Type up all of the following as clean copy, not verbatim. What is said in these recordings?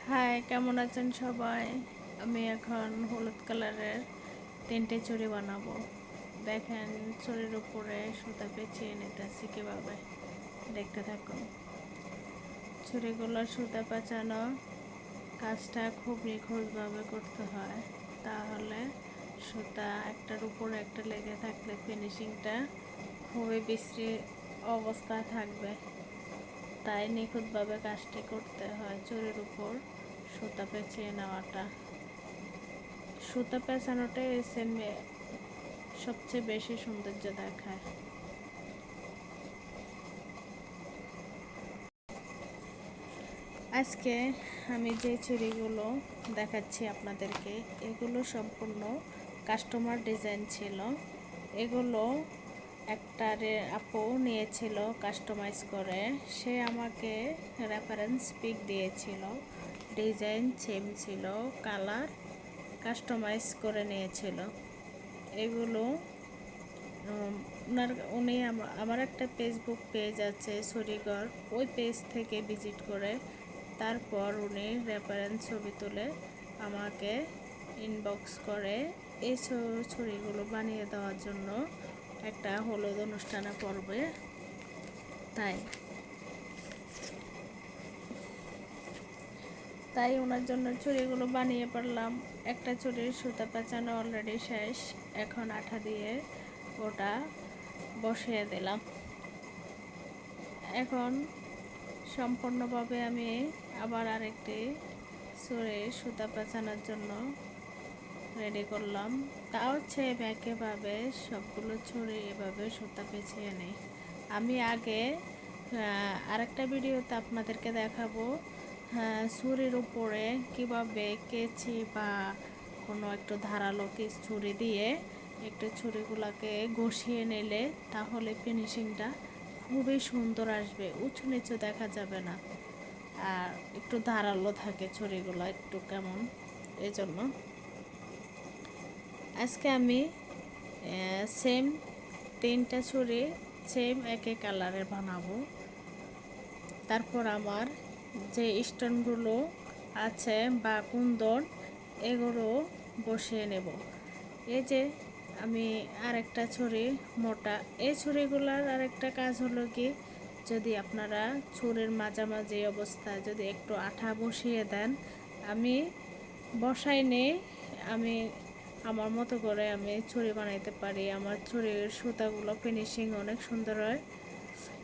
High, কেমন আছেন সবাই? আমি এখন হলুদ কালারের তিনটে চুড়ি বানাবো। দেখেন, চুড়ির উপরে সুতা পেঁচিয়ে নিতেছি কীভাবে, দেখতে থাকুন। চুড়িগুলো সুতা পেঁচানো কাজটা খুব নিখুঁতভাবে করতে হয়, তাহলে সুতা একটার উপরে একটা লেগে থাকলে ফিনিশিংটা খুবই বিশ্রী অবস্থায় থাকবে। তাই নিখুঁতভাবে কাজটি করতে হয়। চুড়ির উপর সুতা পেঁচিয়ে নেওয়াটা, সুতা পেঁচানোটাই সবচেয়ে বেশি সৌন্দর্য দেখায়। আজকে আমি যে চুড়িগুলো দেখাচ্ছি আপনাদেরকে, এগুলো সম্পূর্ণ কাস্টমার ডিজাইন ছিল। এগুলো একটা আপু নিয়েছিল কাস্টমাইজ করে, সে আমাকে রেফারেন্স পিক দিয়েছিল, ডিজাইন সেম ছিল, কালার কাস্টমাইজ করে নিয়েছিল। এগুলো উনি আমার একটা ফেসবুক পেজ আছে ছড়িঘর, ওই পেজ থেকে ভিজিট করে তারপর উনি রেফারেন্স ছবি তুলে আমাকে ইনবক্স করে এই ছড়িগুলো বানিয়ে দেওয়ার জন্য। একটা হলুদ অনুষ্ঠানে পড়বে, তাই ওনার জন্য চুড়িগুলো বানিয়ে পারলাম। একটা চুড়ির সুতা পেঁচানো অলরেডি শেষ, এখন আঠা দিয়ে ওটা বসিয়ে দিলাম। এখন সম্পূর্ণভাবে আমি আবার আরেকটি চুড়ির সুতা পেঁচানোর জন্য রেডি করলাম। তাও সেম একইভাবে সবগুলো চুড়ি এভাবে সুতা পেঁচিয়ে নিই। আমি আগে আরেকটা ভিডিওতে আপনাদেরকে দেখাবো ছুরির উপরে কিভাবে কেচি বা কোনো একটু ধারালো ছুরি দিয়ে একটু ছুরিগুলোকে ঘষিয়ে নিলে তাহলে ফিনিশিংটা খুবই সুন্দর আসবে, উঁচু নিচু দেখা যাবে না, আর একটু ধারালো থাকে ছুরিগুলো, একটু কেমন। এজন্য আজকে আমি সেম তিনটা ছুরি সেম একই কালারের বানাবো। তারপর আমার যে স্টোনগুলো আছে বা কুন্দন, এগুলো বসিয়ে নেব। এই যে আমি আরেকটা ছুরি মোটা, এই ছুরিগুলার আরেকটা কাজ হলো কি, যদি আপনারা ছুরির মাঝামাঝি অবস্থায় যদি একটু আঠা বসিয়ে দেন, আমি বসাই নেই, আমি আমার মতো করে আমি ছুরি বানাইতে পারি। আমার ছুরির সুতাগুলো ফিনিশিং অনেক সুন্দর হয়।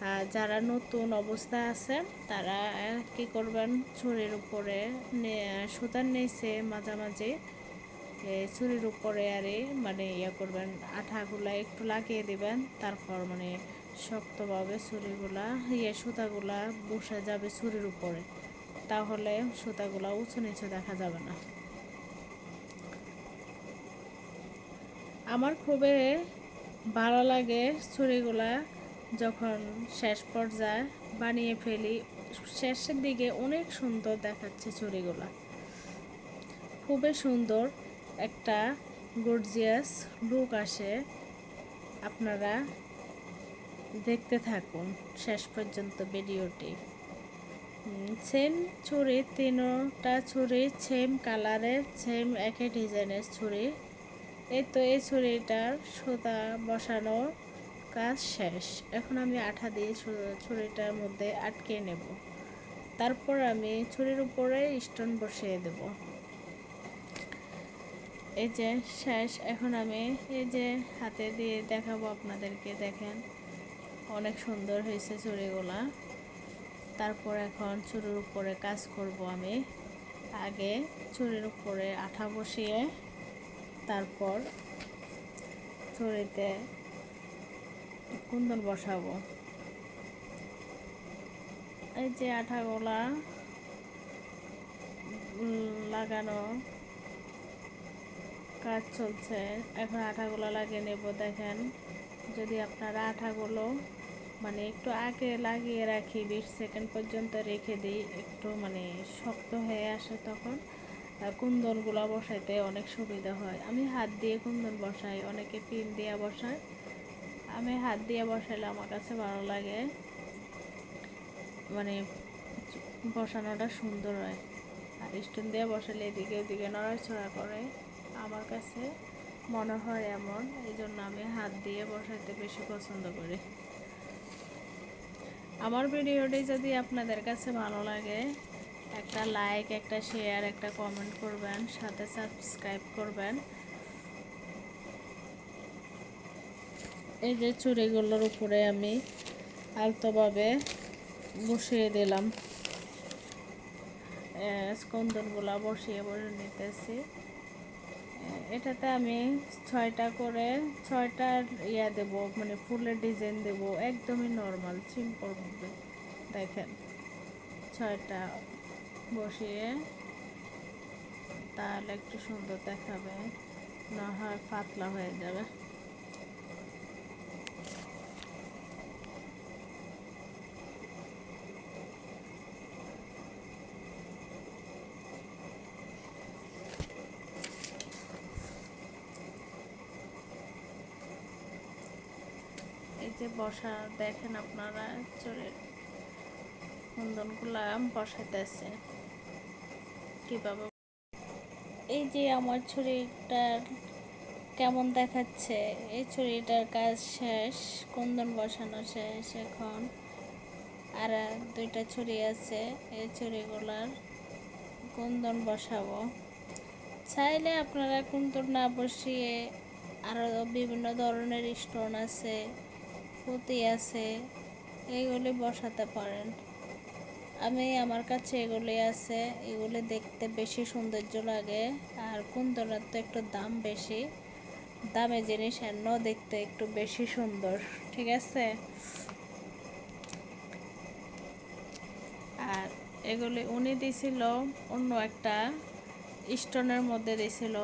আর যারা নতুন অবস্থায় আছে তারা কি করবেন, ছুরির উপরে সুতার নিচে মাঝামাঝি ছুরির উপরে মানে করবেন, আঠাগুলা একটু লাগিয়ে দিবেন, তারপর মানে শক্তভাবে ছুরিগুলা সুতাগুলা বসে যাবে ছুরির উপরে, তাহলে সুতাগুলা উঁচু নিচু দেখা যাবে না। আমার খুবই ভালো লাগে ছুরিগুলা যখন শেষ পর্যায়ে বানিয়ে ফেলি, শেষের দিকে অনেক সুন্দর দেখাচ্ছে ছুরিগুলা, খুবই সুন্দর একটা গর্জিয়াস লুক আসে। আপনারা দেখতে থাকুন শেষ পর্যন্ত ভিডিওটি। সেম ছুরি, তিনটা ছুরি সেম কালারের সেম একই ডিজাইনের ছুরি। এই তো এই ছুরিটার সুতা বসানো কাজ শেষ। এখন আমি আঠা দিয়ে ছুরিটার মধ্যে আটকে নেব, তারপর আমি ছুরির উপরে স্টোন বসিয়ে দেব। এই যে শেষ। এখন আমি এই যে হাতে দিয়ে দেখাবো আপনাদেরকে, দেখেন অনেক সুন্দর হয়েছে চুড়িগুলা। তারপর এখন চুড়ির উপরে কাজ করব আমি। আগে চুড়ির উপরে আঠা বসিয়ে তারপর চুড়িতে কুন্দন বসাবো। এই যে আঠাগুলা লাগানো কাজ চলছে, এখন আঠাগুলো লাগিয়ে নেব। দেখেন, যদি আপনারা আঠাগুলো মানে একটু আগে লাগিয়ে রাখি, 20 সেকেন্ড পর্যন্ত রেখে দিই, একটু মানে শক্ত হয়ে আসে, তখন কুন্দনগুলো বসাইতে অনেক সুবিধা হয়। আমি হাত দিয়ে কুন্দন বসাই, অনেকে পিন দিয়ে বসায়, আমি হাত দিয়ে বসাইলে আমার কাছে ভালো লাগে, মানে বসানোটা সুন্দর হয়। আর স্টোন দিয়ে বসালে এদিকে ওদিকে নড়াচড়া করে, আমার কাছে মনে হয় এমন, এই জন্য আমি হাত দিয়ে বসাতে বেশি পছন্দ করি। আমার ভিডিওটি যদি আপনাদের কাছে ভালো লাগে, একটা লাইক, একটা শেয়ার, একটা কমেন্ট করবেন, সাথে সাবস্ক্রাইব করবেন। এই যে চুড়িগুলোর উপরে আমি আলতোভাবে বসিয়ে দিলাম, স্কন্দনগুলো বসিয়ে নিতেছি। এটাতে আমি 6টা করে 6টা দেব, মানে ফুলের ডিজাইন দেব, একদমই নর্মাল সিম্পল ভাবে। দেখেন 6টা বসিয়ে, তাহলে একটু সুন্দর দেখাবে, না হয় পাতলা হয়ে যাবে। এই যে বসা দেখেন আপনারা, চুলের কুন্দনগুলা বসাইতেছে কিভাবে। এই যে আমার ছুরিটার কেমন দেখাচ্ছে, এই ছুরিটার কাজ শেষ, কুন্দন বসানো শেষ। এখন আর 2টা ছুরি আছে, এই ছুরিগুলার কুন্দন বসাবো। চাইলে আপনারা কুন্দন না বসিয়ে আরও বিভিন্ন ধরনের স্টোন আছে, পুঁতি আছে, এইগুলি বসাতে পারেন। আমার কাছে এগুলি আছে, এগুলি দেখতে বেশি সৌন্দর্য লাগে। আর কুন্দনের তো একটু দাম বেশি, দামি জিনিস এন্ন দেখতে একটু বেশি সুন্দর, ঠিক আছে। আর এগুলি উনি দিছিল অন্য একটা স্টোনের মধ্যে দিছিল।